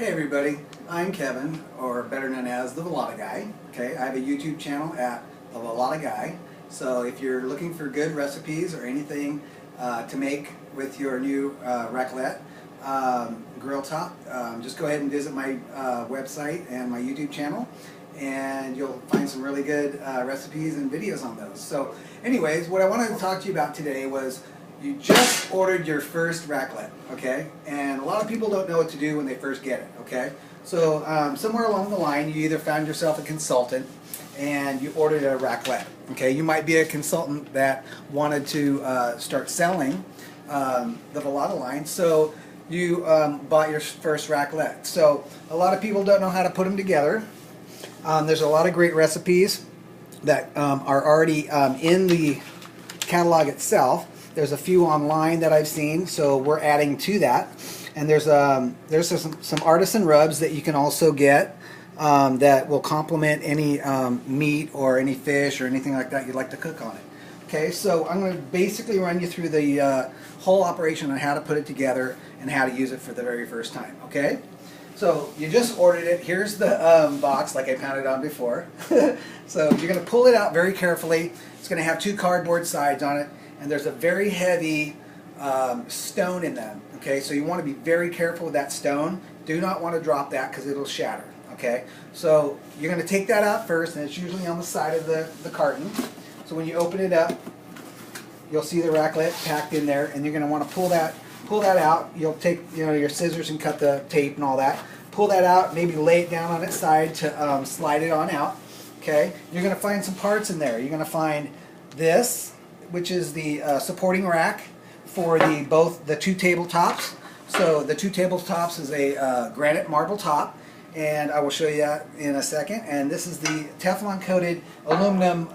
Hey everybody, I'm Kevin, or better known as the Velata Guy. Okay, I have a YouTube channel at the Velata Guy. So if you're looking for good recipes or anything to make with your new raclette grill top, just go ahead and visit my website and my YouTube channel, and you'll find some really good recipes and videos on those. So anyways, what I wanted to talk to you about today was you just ordered your first raclette, okay? And a lot of people don't know what to do when they first get it, okay? So somewhere along the line, you either found yourself a consultant and you ordered a raclette, okay? You might be a consultant that wanted to start selling the Velata line, so you bought your first raclette. So a lot of people don't know how to put them together. There's a lot of great recipes that are already in the catalog itself. There's a few online that I've seen, so we're adding to that. And there's some artisan rubs that you can also get that will complement any meat or any fish or anything like that you'd like to cook on it. Okay, so I'm going to basically run you through the whole operation on how to put it together and how to use it for the very first time. Okay, so you just ordered it. Here's the box, like I pounded on before. So you're going to pull it out very carefully. It's going to have two cardboard sides on it, and there's a very heavy stone in them. Okay, so you want to be very careful with that stone. Do not want to drop that because it'll shatter. Okay, so you're going to take that out first, and it's usually on the side of the carton. So when you open it up, you'll see the raclette packed in there, and you're going to want to pull that out. You'll take your scissors and cut the tape and all that. Pull that out, maybe lay it down on its side to slide it on out. Okay, you're going to find some parts in there. You're going to find this, which is the supporting rack for both the two tabletops. So the two tabletops is a granite marble top, and I will show you that in a second. And this is the Teflon coated aluminum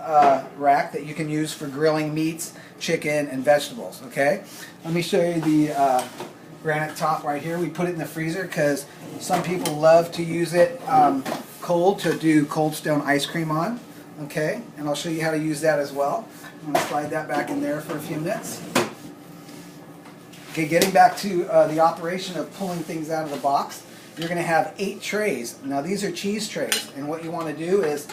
rack that you can use for grilling meats, chicken, and vegetables. Okay, let me show you the granite top right here. We put it in the freezer because some people love to use it cold to do cold stone ice cream on. Okay, and I'll show you how to use that as well. I'm going to slide that back in there for a few minutes. Okay, getting back to the operation of pulling things out of the box, you're going to have 8 trays. Now these are cheese trays, and what you want to do is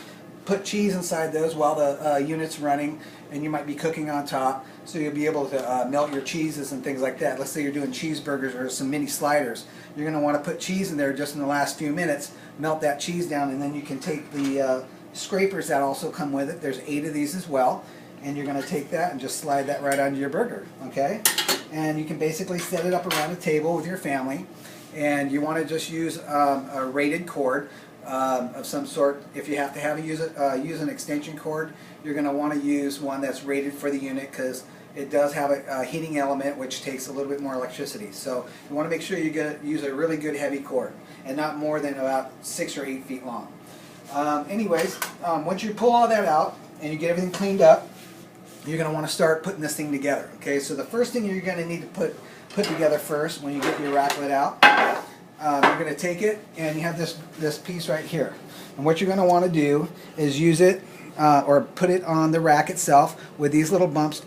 put cheese inside those while the unit's running, and you might be cooking on top, so you'll be able to melt your cheeses and things like that. Let's say you're doing cheeseburgers or some mini sliders. You're going to want to put cheese in there just in the last few minutes, melt that cheese down, and then you can take the scrapers that also come with it. There's 8 of these as well, and you're going to take that and just slide that right onto your burger. Okay, and you can basically set it up around a table with your family, and you want to just use a rated cord of some sort. If you have to use an extension cord, you're going to want to use one that's rated for the unit, because it does have a heating element which takes a little bit more electricity. So you want to make sure you use a really good heavy cord, and not more than about 6 or 8 feet long. Anyways, once you pull all that out and you get everything cleaned up, you're going to want to start putting this thing together. Okay, so the first thing you're going to need to put together first when you get your raclette out, you're going to take it, and you have this piece right here. And what you're going to want to do is use it or put it on the rack itself with these little bumps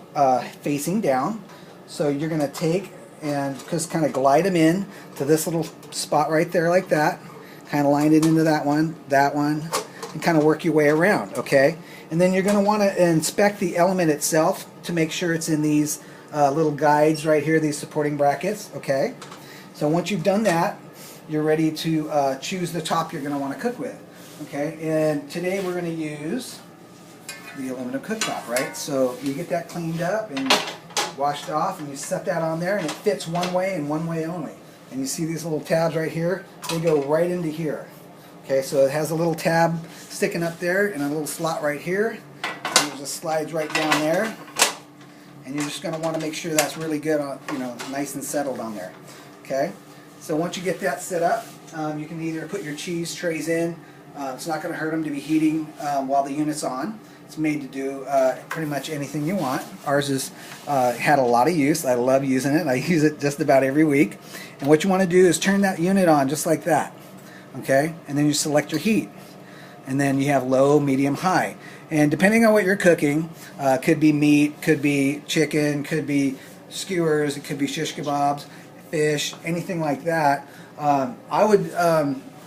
facing down. So you're going to take and just kind of glide them in to this little spot right there like that. Kind of line it into that one, and kind of work your way around. Okay, and then you're going to want to inspect the element itself to make sure it's in these little guides right here, these supporting brackets. Okay, so once you've done that, you're ready to choose the top you're going to want to cook with. Okay, and today we're going to use the aluminum cooktop, right? So you get that cleaned up and washed off, and you set that on there, and it fits one way and one way only. And you see these little tabs right here? They go right into here. Okay, so it has a little tab sticking up there and a little slot right here. And it just slides right down there. And you're just going to want to make sure that's really good, nice and settled on there. Okay, so once you get that set up, you can either put your cheese trays in. It's not going to hurt them to be heating while the unit's on. It's made to do pretty much anything you want. Ours has had a lot of use. I love using it. I use it just about every week. And what you want to do is turn that unit on just like that. Okay? And then you select your heat. And then you have low, medium, high. And depending on what you're cooking, could be meat, could be chicken, could be skewers, it could be shish kebabs, fish, anything like that. I would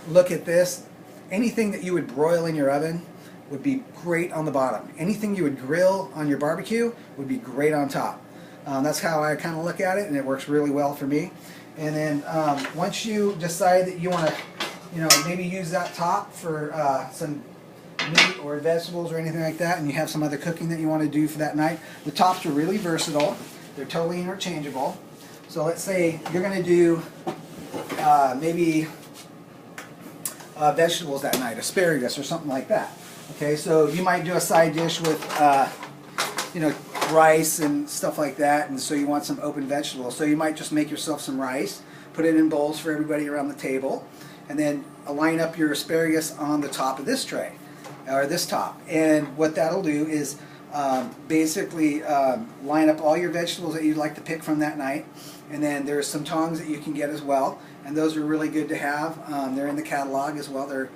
look at this. Anything that you would broil in your oven would be great on the bottom. Anything you would grill on your barbecue would be great on top. That's how I kind of look at it, and it works really well for me. And then once you decide that you want to, maybe use that top for some meat or vegetables or anything like that, and you have some other cooking that you want to do for that night, the tops are really versatile. They're totally interchangeable. So let's say you're going to do maybe vegetables that night, asparagus or something like that. Okay, so you might do a side dish with rice and stuff like that, and so you want some open vegetables. So you might just make yourself some rice, put it in bowls for everybody around the table, and then line up your asparagus on the top of this tray, or this top. And what that'll do is basically line up all your vegetables that you'd like to pick from that night. And then there's some tongs that you can get as well, and those are really good to have. They're in the catalog as well. They're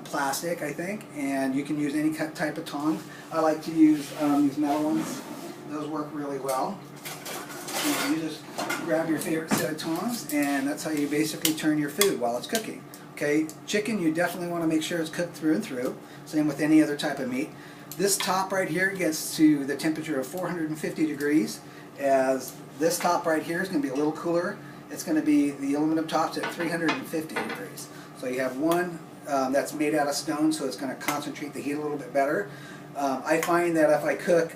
plastic, I think, and you can use any type of tongs. I like to use these metal ones. Those work really well. And you just grab your favorite set of tongs, and that's how you basically turn your food while it's cooking. Okay, chicken, you definitely want to make sure it's cooked through and through. Same with any other type of meat. This top right here gets to the temperature of 450 degrees, as this top right here is going to be a little cooler. It's going to be the aluminum tops at 350 degrees. So you have one that's made out of stone, so it's going to concentrate the heat a little bit better. I find that if I cook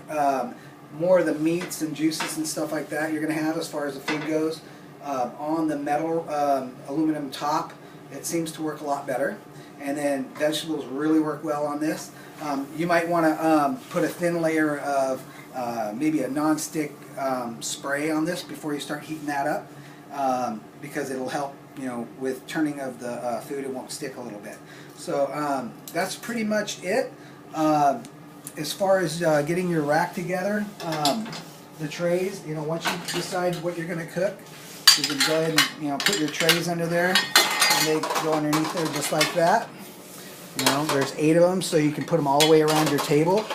more of the meats and juices and stuff like that you're going to have as far as the food goes on the metal aluminum top, it seems to work a lot better. And then vegetables really work well on this. You might want to put a thin layer of maybe a non-stick spray on this before you start heating that up, because it'll help with turning of the food. It won't stick a little bit. So that's pretty much it. As far as getting your rack together, the trays, once you decide what you're going to cook, you can go ahead and put your trays under there, and they go underneath there just like that. There's 8 of them, so you can put them all the way around your table.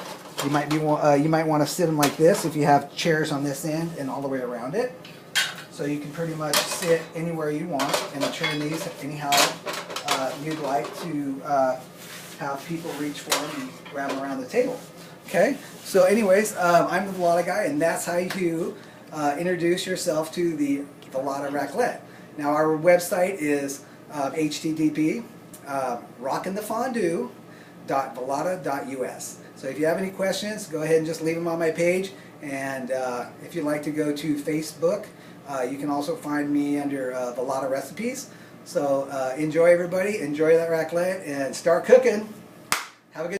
You might want to sit them like this if you have chairs on this end and all the way around it. So you can pretty much sit anywhere you want and turn these anyhow you'd like to have people reach for them and grab them around the table. Okay, so anyways, I'm the Velata guy, and that's how you introduce yourself to the Velata Raclette. Now our website is http rockinthefondue.velata.us. So if you have any questions, go ahead and just leave them on my page. And if you'd like to go to Facebook, you can also find me under Velata Recipes. So enjoy, everybody. Enjoy that raclette and start cooking. Have a good